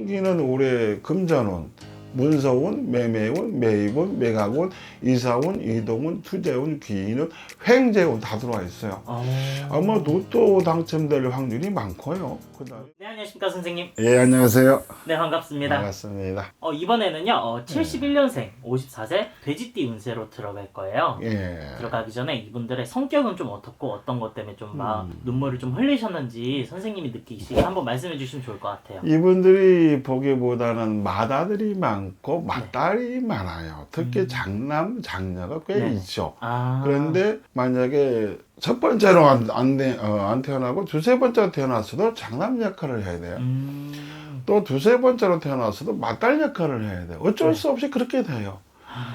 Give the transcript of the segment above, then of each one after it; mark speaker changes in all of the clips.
Speaker 1: 금기는 올해 금전운, 문서운, 매매운, 매입운, 매각운, 이사운, 이동운, 투재운, 귀인운, 횡재운 다 들어와 있어요. 아마 로또 당첨될 확률이 많고요. 그다음에
Speaker 2: 네, 안녕하십니까 선생님.
Speaker 1: 예, 안녕하세요.
Speaker 2: 네, 반갑습니다.
Speaker 1: 반갑습니다.
Speaker 2: 이번에는요 71년생 54세 돼지띠 운세로 들어갈 거예요.
Speaker 1: 예.
Speaker 2: 들어가기 전에 이분들의 성격은 좀 어떻고 어떤 것 때문에 좀 눈물을 좀 흘리셨는지 선생님이 느끼시게 한번 말씀해 주시면 좋을 것 같아요.
Speaker 1: 이분들이 보기보다는 맏아들이 많고 맏딸이 많아요. 특히 장남, 장녀가 꽤
Speaker 2: 네.
Speaker 1: 있죠.
Speaker 2: 아.
Speaker 1: 그런데 만약에 첫 번째로 안 태어나고 두세 번째로 태어났어도 장남 역할을 해야 돼요. 또 두세 번째로 태어났어도 맏딸 역할을 해야 돼요. 어쩔 수 없이 그렇게 돼요.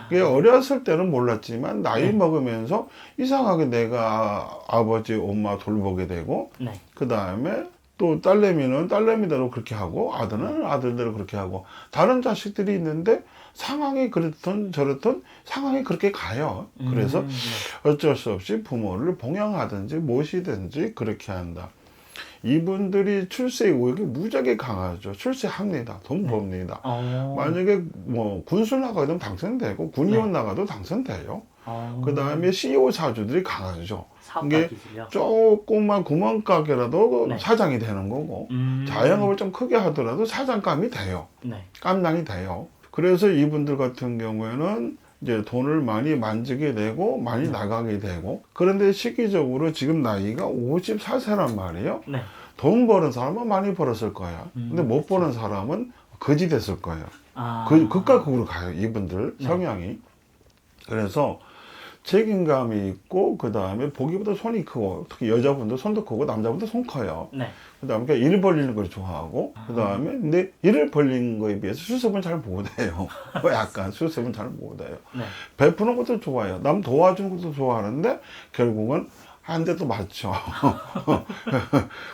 Speaker 1: 그게 어렸을 때는 몰랐지만 나이 먹으면서 이상하게 내가 아버지, 엄마 돌보게 되고
Speaker 2: 네.
Speaker 1: 그 다음에 또 딸내미는 딸내미대로 그렇게 하고 아들은 아들대로 그렇게 하고 다른 자식들이 있는데 상황이 그렇든 저렇든 상황이 그렇게 가요. 그래서 어쩔 수 없이 부모를 봉양하든지 모시든지 그렇게 한다. 이분들이 출세 의욕이 무지하게 강하죠. 출세합니다. 돈 법니다. 만약에 뭐 군수 나가도 당선되고 군의원 나가도 당선돼요. 그 다음에 CEO 사주들이 강하죠. 이게 조그만 구멍가게라도 사장이 되는 거고 자영업을 좀 크게 하더라도 사장감이 돼요. 깜냥이 돼요. 그래서 이분들 같은 경우에는 이제 돈을 많이 만지게 되고 많이 나가게 되고 그런데 시기적으로 지금 나이가 54세란 말이에요. 돈 버는 사람은 많이 벌었을 거야. 근데 못 버는 사람은 거지 됐을 거예요. 극과 극으로 가요. 이분들 성향이. 그래서 책임감이 있고 그 다음에 보기보다 손이 크고 특히 여자분도 손도 크고 남자분도 손 커요. 그 다음에 일 벌리는 걸 좋아하고 그 다음에 근데 일을 벌리는 거에 비해서 수습은 잘 못해요. 약간 수습은 잘 못해요. 베푸는 것도 좋아해요. 남 도와주는 것도 좋아하는데 결국은 한 대도 맞죠.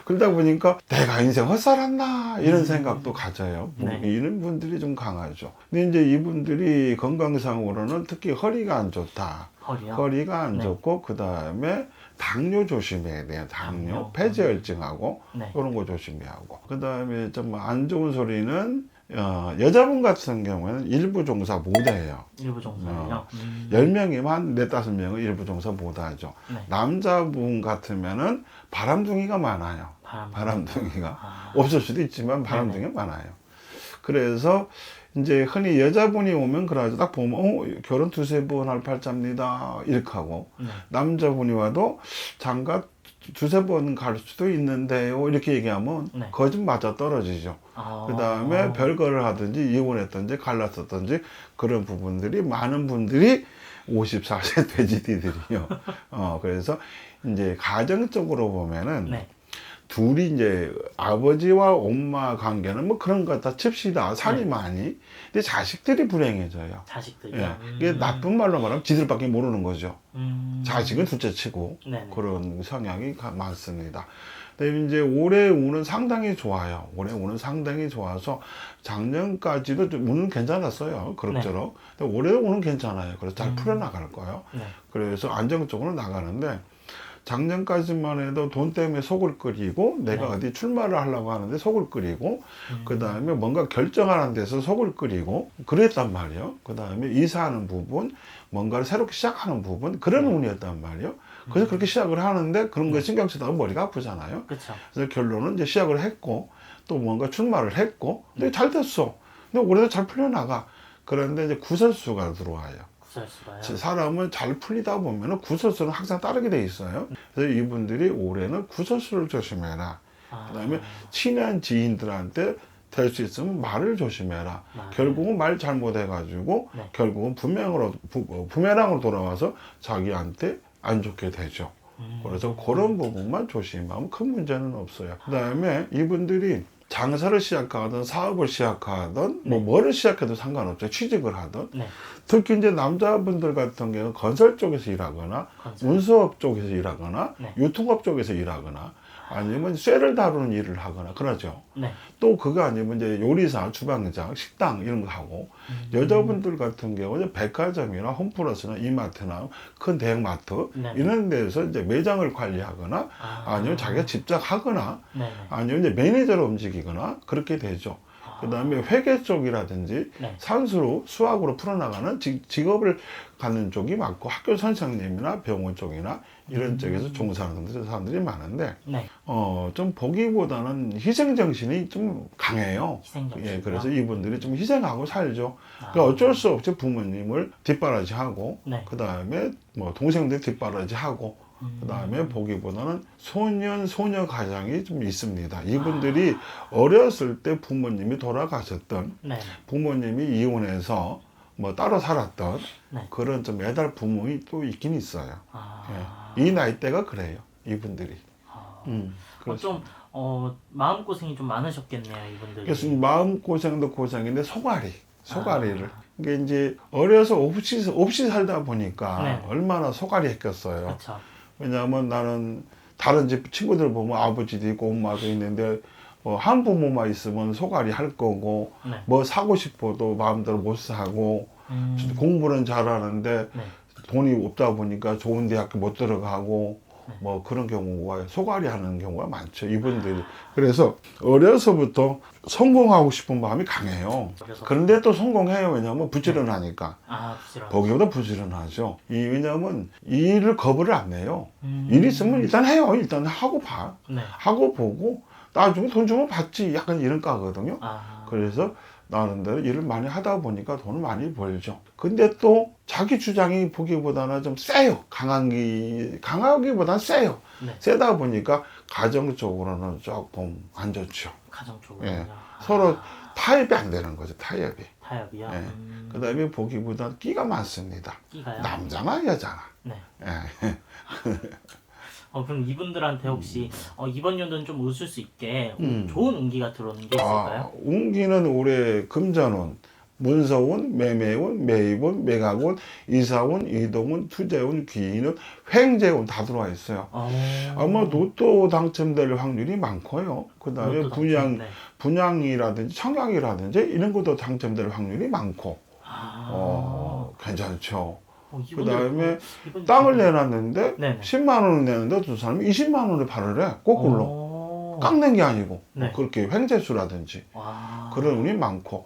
Speaker 1: 그러다 보니까 내가 인생 헛살았나 이런 생각도 가져요. 이런 분들이 좀 강하죠. 근데 이제 이분들이 건강상으로는 특히 허리가 안 좋다. 허리가 안 좋고 그 다음에 당뇨 조심해야 돼요. 당뇨, 폐쇄혈증하고 이런 거 조심해야 하고. 그 다음에 좀 안 좋은 소리는 여자분 같은 경우에는 일부 종사 못해요.
Speaker 2: 일부 종사요?
Speaker 1: 10명이면 4-5명은 일부 종사 못하죠. 남자분 같으면은 바람둥이가 많아요. 바람둥이가. 없을 수도 있지만 바람둥이가 많아요. 그래서 이제 흔히 여자분이 오면 그러죠. 딱 보면 결혼 2-3번 할 팔자입니다. 이렇게 하고 남자분이 와도 장가 2-3번 갈 수도 있는데요. 이렇게 얘기하면 거짓 맞아 떨어지죠. 그 다음에 별거를 하든지 이혼했든지 갈랐었든지 그런 부분들이 많은 분들이 54세 돼지띠들이요. 그래서 이제 가정적으로 보면은 둘이 이제 아버지와 엄마 관계는 뭐 그런 거 다 칩시다. 살이 많이. 근데 자식들이 불행해져요.
Speaker 2: 자식들이요?
Speaker 1: 예. 이게 나쁜 말로 말하면 지들밖에 모르는 거죠. 자식은 둘째 치고 그런 성향이 많습니다. 근데 이제 올해 운은 상당히 좋아요. 올해 운은 상당히 좋아서 작년까지도 좀 운은 괜찮았어요. 그럭저럭. 근데 올해 운은 괜찮아요. 그래서 잘 풀어나갈 거예요. 그래서 안정적으로 나가는데 작년까지만 해도 돈 때문에 속을 끓이고 내가 어디 출마를 하려고 하는데 속을 끓이고 그 다음에 뭔가 결정하는 데서 속을 끓이고 그랬단 말이에요. 그 다음에 이사하는 부분 뭔가를 새롭게 시작하는 부분 그런 운이었단 말이에요. 그래서 그렇게 시작을 하는데 그런 거 신경 쓰다가 머리가 아프잖아요. 그래서 결론은 이제 시작을 했고 또 뭔가 출마를 했고 근데 잘 됐어. 근데 올해도 잘 풀려나가. 그런데 이제 구설수가 들어와요. 사람은 잘 풀리다 보면 구설수는 항상 따르게 돼 있어요. 그래서 이분들이 올해는 구설수를 조심해라. 그 다음에 친한 지인들한테 될 수 있으면 말을 조심해라. 결국은 말 잘못해가지고 결국은 부메랑으로 돌아와서 자기한테 안 좋게 되죠. 그래서 그런 부분만 조심하면 큰 문제는 없어요. 그 다음에 이분들이 장사를 시작하든 사업을 시작하든 뭐를 시작해도 상관없어요. 취직을 하든 특히 이제 남자분들 같은 경우는 건설 쪽에서 일하거나 운수업 쪽에서 일하거나 유통업 쪽에서 일하거나 아니면 쇠를 다루는 일을 하거나 그러죠. 또 그거 아니면 이제 요리사, 주방장, 식당 이런 거 하고 여자분들 같은 경우는 백화점이나 홈플러스나 이마트나 큰 대형마트 이런 데서 이제 매장을 관리하거나 아니면 자기가 직접 하거나 아니면 이제 매니저로 움직이거나 그렇게 되죠. 그다음에 회계 쪽이라든지
Speaker 2: 네.
Speaker 1: 산수로 수학으로 풀어나가는 직업을 갖는 쪽이 많고 학교 선생님이나 병원 쪽이나 이런 쪽에서 종사하는 사람들이 많은데
Speaker 2: 네.
Speaker 1: 좀 보기보다는 희생 정신이 좀 강해요.
Speaker 2: 희생정신이요?
Speaker 1: 예, 그래서 이분들이 좀 희생하고 살죠. 그러니까 어쩔 수 없이 부모님을 뒷바라지하고
Speaker 2: 네.
Speaker 1: 그다음에 뭐 동생들 뒷바라지하고 그다음에 보기보다는 소년 소녀 가장이 좀 있습니다. 이분들이 어렸을 때 부모님이 돌아가셨던
Speaker 2: 네.
Speaker 1: 부모님이 이혼해서 뭐 따로 살았던
Speaker 2: 네.
Speaker 1: 그런 좀 매달 부모이 또 있긴 있어요.
Speaker 2: 아.
Speaker 1: 예. 이 나이대가 그래요. 이분들이.
Speaker 2: 좀 마음고생이 좀 많으셨겠네요, 이분들이.
Speaker 1: 그래서 마음 고생도 고생인데 소가리를. 이게 이제 어려서 없이 살다 보니까
Speaker 2: 네.
Speaker 1: 얼마나 소가리 했겠어요.
Speaker 2: 그렇죠.
Speaker 1: 왜냐하면 나는 다른 집 친구들 보면 아버지도 있고 엄마도 있는데 한 부모만 있으면 소가리 할 거고
Speaker 2: 네.
Speaker 1: 뭐 사고 싶어도 마음대로 못 사고 공부는 잘하는데
Speaker 2: 네.
Speaker 1: 돈이 없다 보니까 좋은 대학교 못 들어가고 뭐 그런 경우가 소가리 하는 경우가 많죠 이분들이. 그래서 어려서부터 성공하고 싶은 마음이 강해요. 그런데 또 성공해요. 왜냐하면 부지런하니까.
Speaker 2: 부지런.
Speaker 1: 보기보다 부지런하죠. 왜냐하면 일을 겁을 안 내요. 일 있으면 일단 해요. 일단 하고 봐.
Speaker 2: 네.
Speaker 1: 하고 보고 나중에 돈 주면 받지. 약간 이런 까거든요. 그래서 나름대로 일을 많이 하다 보니까 돈을 많이 벌죠. 근데 또 자기 주장이 보기보다는 좀 세요. 강하기보다는 세요.
Speaker 2: 네.
Speaker 1: 세다 보니까 가정적으로는 조금 안 좋죠.
Speaker 2: 가정적으로.
Speaker 1: 예. 서로 타협이 안 되는 거죠. 타협이.
Speaker 2: 타협이요?
Speaker 1: 예. 그 다음에 보기보다 끼가 많습니다.
Speaker 2: 끼가요?
Speaker 1: 남자나 여자나.
Speaker 2: 네.
Speaker 1: 예.
Speaker 2: 그럼 이분들한테 혹시 이번 연도는 좀 웃을 수 있게 좋은 운기가 들어오는 게 있을까요?
Speaker 1: 운기는 올해 금전운, 문서운, 매매운, 매입운, 매각운, 이사운, 이동운, 투자운, 귀인운, 횡재운 다 들어와 있어요. 아마 로또 당첨될 확률이 많고요. 그 다음에 분양이라든지 청약이라든지 이런 것도 당첨될 확률이 많고 괜찮죠. 그 다음에 땅을 내놨는데
Speaker 2: 네네.
Speaker 1: 10만 원을 내는데 어떤 사람이 20만 원을 팔을 해. 거꾸로. 깎는 게 아니고
Speaker 2: 네.
Speaker 1: 그렇게 횡재수라든지 그런 운이 많고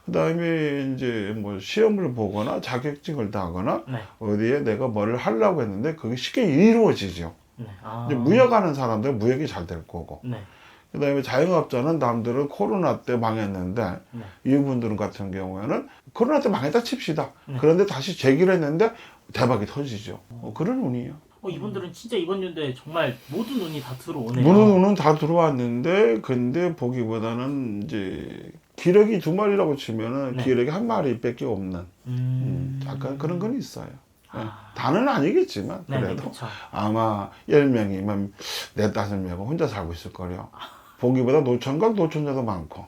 Speaker 1: 그 다음에 이제 뭐 시험을 보거나 자격증을 따거나
Speaker 2: 네.
Speaker 1: 어디에 내가 뭐를 하려고 했는데 그게 쉽게 이루어지죠.
Speaker 2: 네.
Speaker 1: 이제 무역하는 사람들은 무역이 잘 될 거고
Speaker 2: 네.
Speaker 1: 그 다음에 자영업자는 남들은 코로나 때 망했는데
Speaker 2: 네.
Speaker 1: 이분들은 같은 경우에는 코로나 때 망했다 칩시다.
Speaker 2: 네.
Speaker 1: 그런데 다시 재기를 했는데 대박이 터지죠. 그런 운이에요.
Speaker 2: 이분들은 진짜 이번 연도에 정말 모든 운이 다 들어오네요.
Speaker 1: 모든 운은 다 들어왔는데 근데 보기보다는 이제 기력이 2마리라고 치면은
Speaker 2: 네.
Speaker 1: 기력이 1마리밖에 없는 약간 그런 건 있어요. 다는 아니겠지만
Speaker 2: 네네,
Speaker 1: 그래도
Speaker 2: 그쵸.
Speaker 1: 아마 10명이면 4, 5명은 혼자 살고 있을 거예요. 보기보다 노천각 노천자도 많고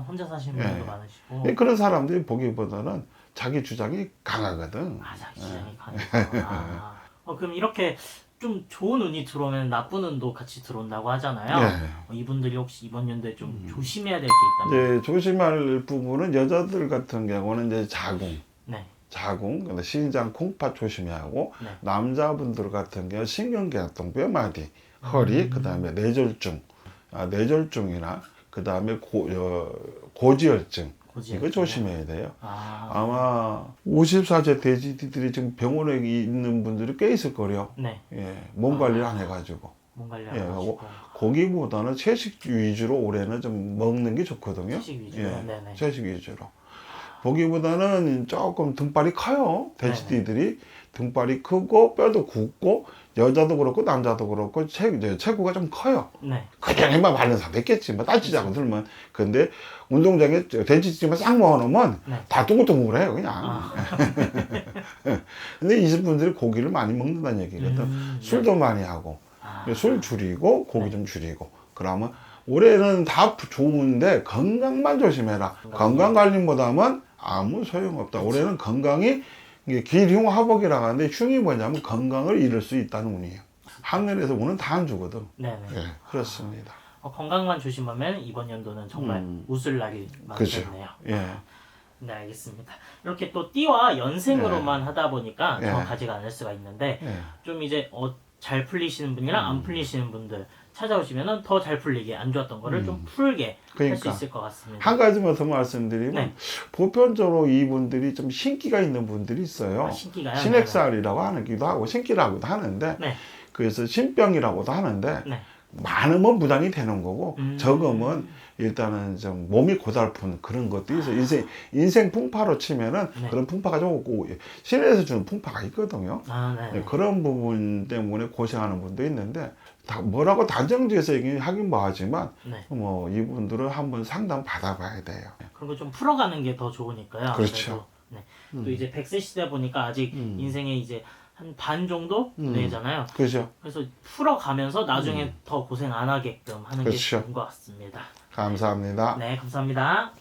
Speaker 2: 혼자 사시는 분들도 많으시고.
Speaker 1: 그런 사람들이 보기보다는 자기 주장이 강하거든.
Speaker 2: 자기 주장이 강해서. 그럼 이렇게 좀 좋은 운이 들어오면 나쁜 운도 같이 들어온다고 하잖아요. 이분들이 혹시 이번 연도에 좀 조심해야 될 게 있다면?
Speaker 1: 이제 조심할 부분은 여자들 같은 경우는 이제 자궁, 근데 신장, 콩팥 조심해야 하고 남자분들 같은 경우 신경계통, 뼈마디, 허리, 그 다음에 뇌졸중, 뇌졸중이나 그 다음에 고지혈증. 이거 조심해야 돼요. 아마 54세 돼지들이 지금 병원에 있는 분들이 꽤 있을 거예요. 몸 관리를 안 해가지고.
Speaker 2: 몸 관리 안 하시고.
Speaker 1: 고기보다는 채식 위주로 올해는 좀 먹는 게 좋거든요.
Speaker 2: 채식 위주로. 네네.
Speaker 1: 채식 위주로. 보기보다는 조금 등발이 커요. 돼지띠들이 등발이 크고 뼈도 굵고 여자도 그렇고 남자도 그렇고 체구가 좀 커요. 그냥만 바른 사람 있겠지. 뭐 따지지 않고 들면. 근데 운동장에 돼지찜을 싹 모아놓으면 다 둥글둥글해요 그냥. 근데 이 분들이 고기를 많이 먹는다는 얘기거든. 술도 많이 하고 술 줄이고 고기 좀 줄이고 그러면 올해는 다 좋은데 건강만 조심해라. 건강관리보다는 아무 소용없다. 올해는 건강이 기흉화복이라고 하는데 흉이 뭐냐면 건강을 잃을 수 있다는 운이에요. 하늘에서 운은 다 안 주거든. 그렇습니다.
Speaker 2: 건강만 조심하면 이번 연도는 정말 웃을 날이 많겠네요. 네, 알겠습니다. 이렇게 또 띠와 연생으로만 하다 보니까 정확하지가 않을 수가 있는데 좀 이제 잘 풀리시는 분이랑 안 풀리시는 분들 찾아오시면은 더 잘 풀리게 안 좋았던 거를 좀 풀게 할 수 있을 것 같습니다.
Speaker 1: 한 가지만 더 말씀드리면
Speaker 2: 네.
Speaker 1: 보편적으로 이분들이 좀 신기가 있는 분들이 있어요.
Speaker 2: 신기가요?
Speaker 1: 신액살이라고 하기도 하고 신기라고도 하는데
Speaker 2: 네.
Speaker 1: 그래서 신병이라고도 하는데
Speaker 2: 네.
Speaker 1: 많으면 부담이 되는 거고 적으면 일단은 좀 몸이 고달픈 그런 것도 있어요. 인생 풍파로 치면은
Speaker 2: 네.
Speaker 1: 그런 풍파가 좀 없고 신에서 주는 풍파가 있거든요.
Speaker 2: 네.
Speaker 1: 그런 부분 때문에 고생하는 분도 있는데 뭐라고 단정지어서 얘기하긴 뭐하지만
Speaker 2: 네.
Speaker 1: 뭐 이분들은 한번 상담 받아봐야 돼요.
Speaker 2: 그리고 좀 풀어가는 게 더 좋으니까요.
Speaker 1: 그렇죠.
Speaker 2: 네. 또 이제 100세 시대 보니까 아직 인생에 이제 한 반 정도 되잖아요.
Speaker 1: 그렇죠.
Speaker 2: 그래서 풀어가면서 나중에 더 고생 안 하게끔 하는 게
Speaker 1: 그렇죠.
Speaker 2: 좋은 것 같습니다.
Speaker 1: 감사합니다.
Speaker 2: 네, 감사합니다.